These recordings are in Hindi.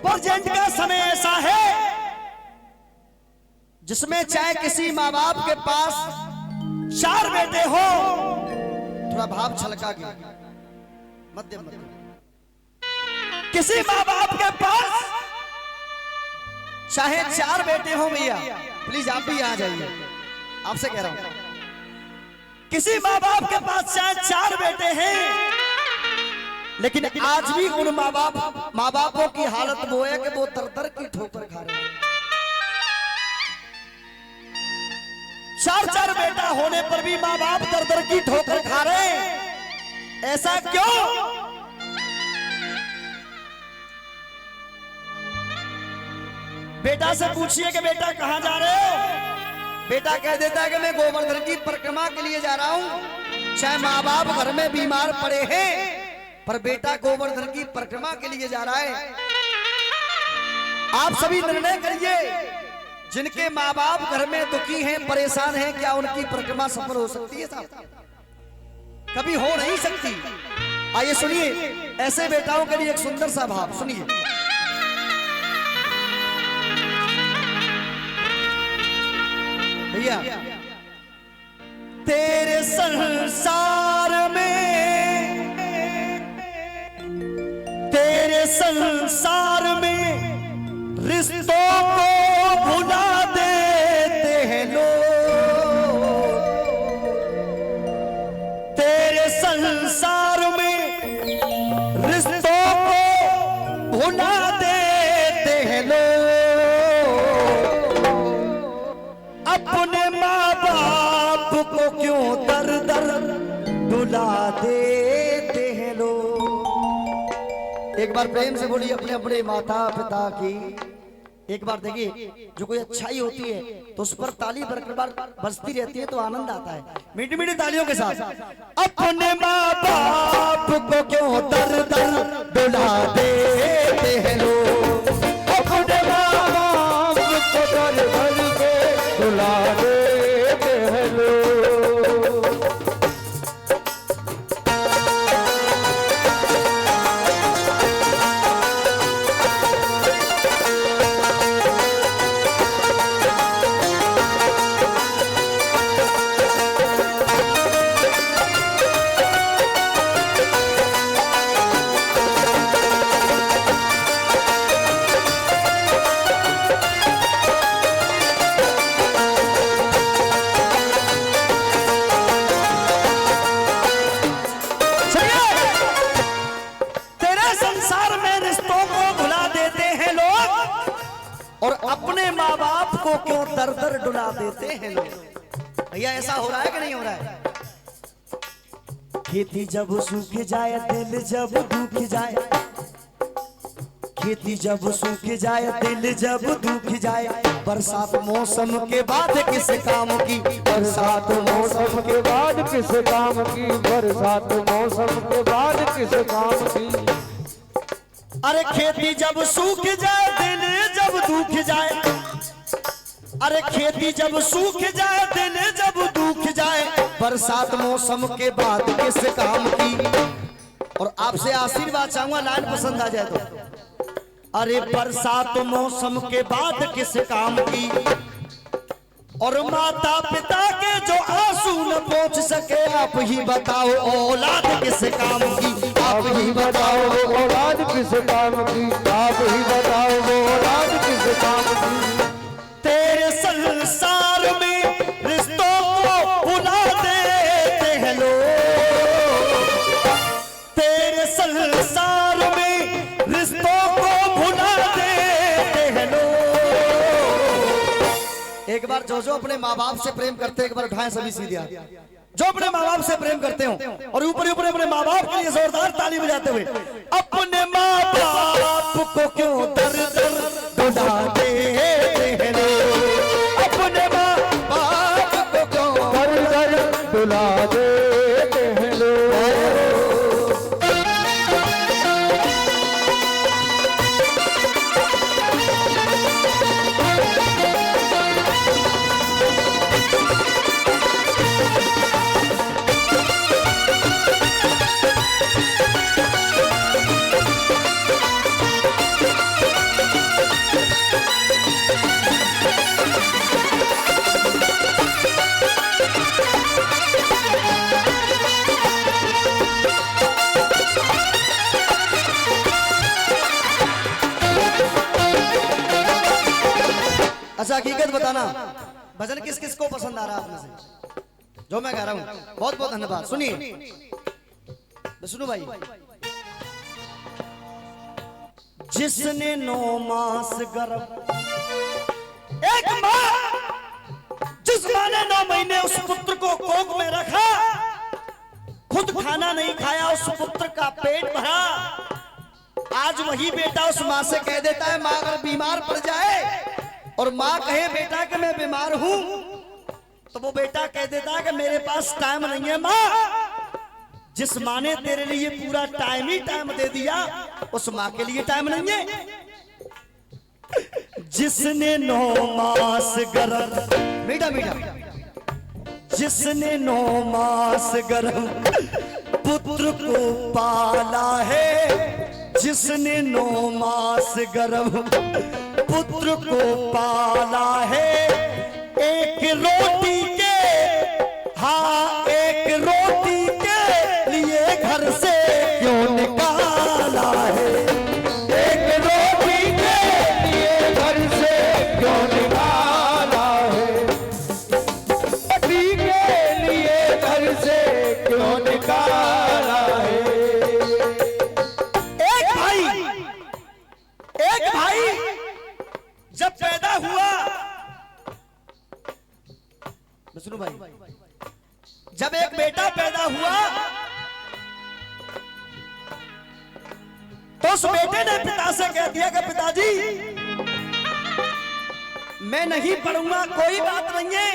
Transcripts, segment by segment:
प्रेजेंट का समय ऐसा है जिसमें चाहे किसी माँ बाप के पास 4 बेटे हो, थोड़ा भाव छलका के मध्यम किसी माँ बाप के पास चाहे 4 बेटे हो, भैया प्लीज आप भी आ जाइए, आपसे कह रहा हूं, किसी माँ बाप के पास चाहे 4 बेटे हैं, लेकिन आज भी उन माँ बापों की हालत वो है कि वो दर की ठोकर खा रहे हैं। 4 बेटा होने पर भी माँ बाप दर की ठोकर खा रहे हैं। ऐसा क्यों? बेटा से पूछिए कि बेटा कहां जा रहे हो, बेटा कह देता है कि मैं गोवर्धन की परिक्रमा के लिए जा रहा हूं। चाहे माँ बाप घर में बीमार पड़े हैं, पर बेटा गोवर्धन की परिक्रमा के लिए जा रहा है। आप सभी निर्णय करिए, जिनके माँ बाप घर में दुखी हैं, परेशान हैं, क्या उनकी परिक्रमा सफल हो सकती है साहब? कभी हो नहीं सकती। आइए सुनिए, ऐसे बेटाओं के लिए एक सुंदर सा भाव सुनिए। भैया, तेरे संसार में, तेरे संसार में रिश्तों को भुला देते हैं लोग। तेरे संसार में रिश्तों को भुला देते हैं लोग। अपने माँ बाप को क्यों दर दर डुला देते हैं लोग। एक बार प्रेम से बोलिए अपने अपने माता पिता की। एक बार देखिए, जो कोई अच्छाई होती है तो उस पर ताली बरकरार बजती रहती है तो आनंद आता है, मीठी मीठी तालियों के साथ। अपने माँ बाप को क्यों दर दर डुला देते हैं लोग। अपने माँ बाप को दर दर के डुला देते हैं लोग। अपने माँ बाप को क्यों दर दर डुला देते हैं लोग। भैया ऐसा हो रहा है कि नहीं हो रहा है? खेती जब सूख जाए, दिल जब दुख जाए, खेती जब सूख जाए, दिल जब दुख जाए, बरसात मौसम के बाद किस काम की, बरसात मौसम के बाद किस काम की, बरसात मौसम के बाद किस काम की। अरे खेती जब सूख जाए, दिल जब दुख जाए, अरे खेती जब सूख जाए, दिल जब दुख जाए, बरसात मौसम के बाद किस काम की। और आपसे आशीर्वाद चाहूंगा, लाइन पसंद आ जाए तो। अरे बरसात मौसम के बाद किस काम की, और माता पिता के जो आंसू न पहुंच सके, आप ही बताओ औलाद किस काम की। आप ही बताओ औलाद किस काम की, आप ही बताओ औलाद किस काम की। तेरे संसार में रिश्तों को भुला देते हैं लोग। तेरे संसार में रिश्तों को भुला देते हैं लोग। एक बार जो अपने माँ बाप से प्रेम करते हैं, एक बार उठाएं सभी सीधे। जो अपने माँ बाप से प्रेम करते हो और ऊपर ऊपर अपने माँ बाप के लिए जोरदार ताली बजाते हुए, अपने माँ बाप को क्यों दर दर डुला देते हैं लोग। अपने माँ बाप को क्यों दर दर डुला देते हैं लोग। अच्छा हकीकत बताना, भजन किस किस को पसंद आ रहा है आप में से जो मैं गा रहा हूं? बहुत बहुत धन्यवाद। सुनिए विष्णु भाई, जिसने 9 मास गर्भ, एक माँ जिस माँ ने 9 महीने उस पुत्र को कोख में रखा, खुद खाना नहीं खाया, उस पुत्र का पेट भरा, आज वही बेटा उस माँ से कह देता है, माँ अगर बीमार पड़ जाए और माँ कहे बेटा कि मैं बीमार हूं, तो वो बेटा कह देता है कि मेरे पास टाइम नहीं है माँ। जिस माँ ने तेरे लिए पूरा टाइम ही टाइम दे दिया, उस माँ के लिए टाइम नहीं है। जिसने 9 मास गर्भ, मीठा मीठा, जिसने 9 मास गर्भ पुत्र को पाला है, जिसने 9 मास गर्भ पुत्र को पाला है, एक रोटी के, हाँ एक रोटी के लिए घर से क्यों निकाला है, एक रोटी के लिए घर से क्यों निकाला है, रोटी के लिए घर से क्यों निकाला है। एक भाई जब पैदा हुआ, विष्णु भाई, जब एक बेटा पैदा हुआ तो उस बेटे ने पिता से कह दिया कि पिताजी मैं नहीं पढ़ूंगा, कोई बात नहीं है,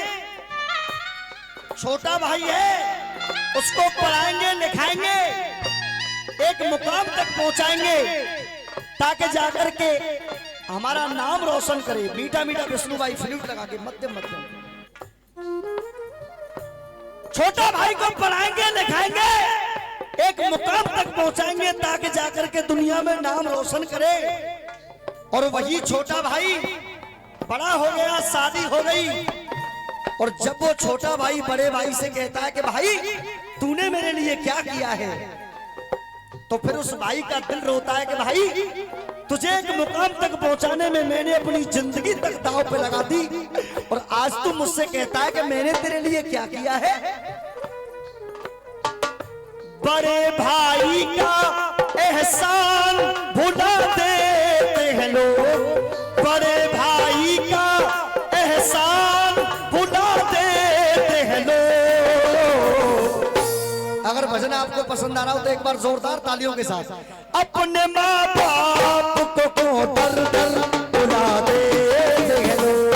छोटा भाई है, उसको पढ़ाएंगे लिखाएंगे, एक मुकाम तक पहुंचाएंगे ताकि जाकर के हमारा नाम रोशन करे। मीठा मीठा विष्णु भाई फ्लूट लगा के मध्यम मध्यम, छोटा भाई को पढ़ाएंगे लिखाएंगे, एक मुकाम तक पहुंचाएंगे ताकि जाकर के दुनिया में नाम रोशन करे। और वही छोटा भाई बड़ा हो गया, शादी हो गई, और जब वो छोटा भाई बड़े भाई से कहता है कि भाई तूने मेरे लिए क्या किया है, तो फिर उस भाई का दिल रोता है कि भाई तुझे एक मुकाम तक पहुंचाने में मैंने अपनी जिंदगी तक दांव पे लगा दी, और आज तू मुझसे कहता है कि मैंने तेरे लिए क्या किया है। बड़े भाई का एहसान भुला देते हैं लोग, बड़े भाई का एहसान भुला देते हैं लोग। अगर भजन आपको पसंद आ रहा हो तो एक बार जोरदार तालियों के साथ, अपने माँ बाप को दर दर भुला देते हैं लोग,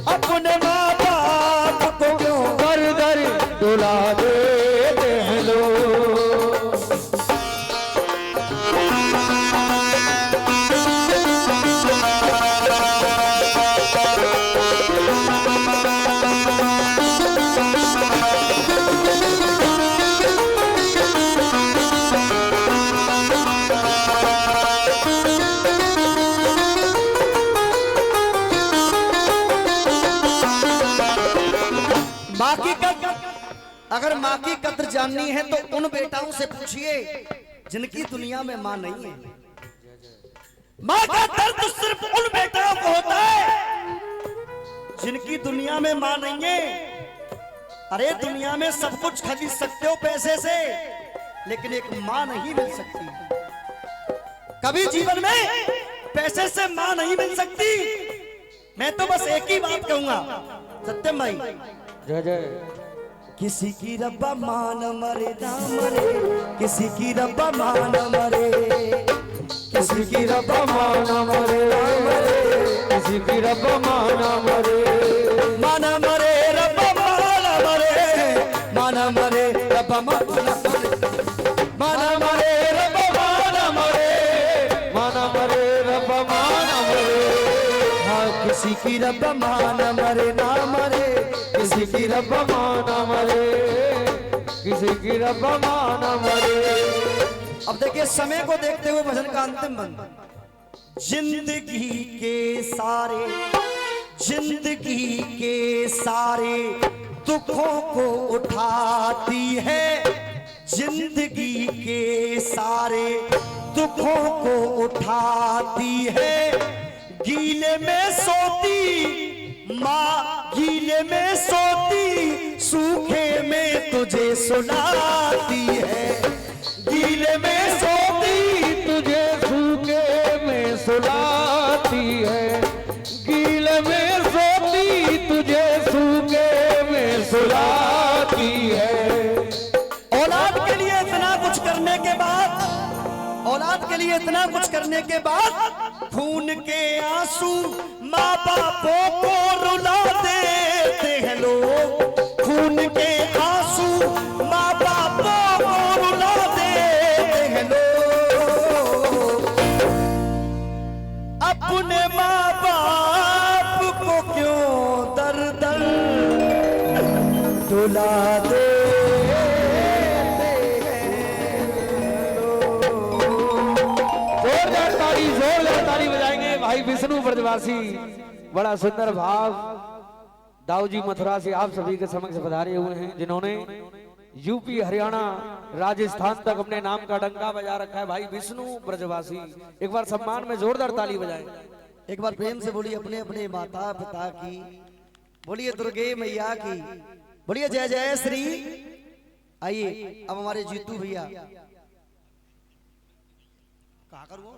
अपने माँ बाप को दर दर भुला देते हैं लोग। माँ की कद्र, अगर माँ की कद्र जाननी है तो उन बेटाओं से पूछिए जिनकी दुनिया में माँ नहीं है। माँ का दर्द सिर्फ उन बेटाओं को होता है जिनकी दुनिया में माँ नहीं है। अरे दुनिया में सब कुछ खरीद सकते हो पैसे से, लेकिन एक माँ नहीं मिल सकती। कभी जीवन में पैसे से माँ नहीं मिल सकती। मैं तो बस एक ही बात कहूंगा सत्यम भाई, जय जय। किसी की रब्बा मान मरे ना मरे, किसी की रब्बा मान मरे, किसी की रब्बा माना मरे, किसी की रब्बा माना मरे, माना मरे रब्बा माना मरे, माना मरे रब्बा माना मरे, माना मरे रब्बा माना मरे, माना मरे रब्बा माना मरे। हाँ किसी की रब्बा माना मरे ना मरे, किसी की रब्बा माना मरे, किसी की रब्बा माना मरे। अब देखिए समय को देखते हुए भजन का अंतिम बंद, जिंदगी के सारे, जिंदगी के सारे दुखों को उठाती है, जिंदगी के सारे दुखों को उठाती है, गीले में सोती माँ गीले में सोती सूखे में तुझे सुलाती है, गीले में सोती तुझे सूखे में सुलाती है, गीले में सोती तुझे सूखे में सुलाती है। औलाद के लिए इतना कुछ करने के बाद, औलाद के लिए इतना कुछ करने के बाद खून के आंसू माँ बापों को रुला देते हैं लोग, खून के आंसू माँ बापों को रुला देते हैं लोग। अपने माँ बाप को क्यों दर दर रुला दे। जोरदार ताली बजाएंगे भाई विष्णु ब्रजवासी। बड़ा सुंदर भाव दाऊ जी मथुरा से आप सभी के समक्ष पधारे हुए हैं, जिन्होंने यूपी हरियाणा राजस्थान तक अपने नाम का डंका बजा रखा है। भाई विष्णु ब्रजवासी, एक बार सम्मान में जोरदार ताली बजाएं। एक बार प्रेम से बोलिए अपने अपने माता पिता की, बोलिए दुर्गे मैया की, बोलिए जय जय श्री। आइए अब हमारे जीतू भैया कहा करूँ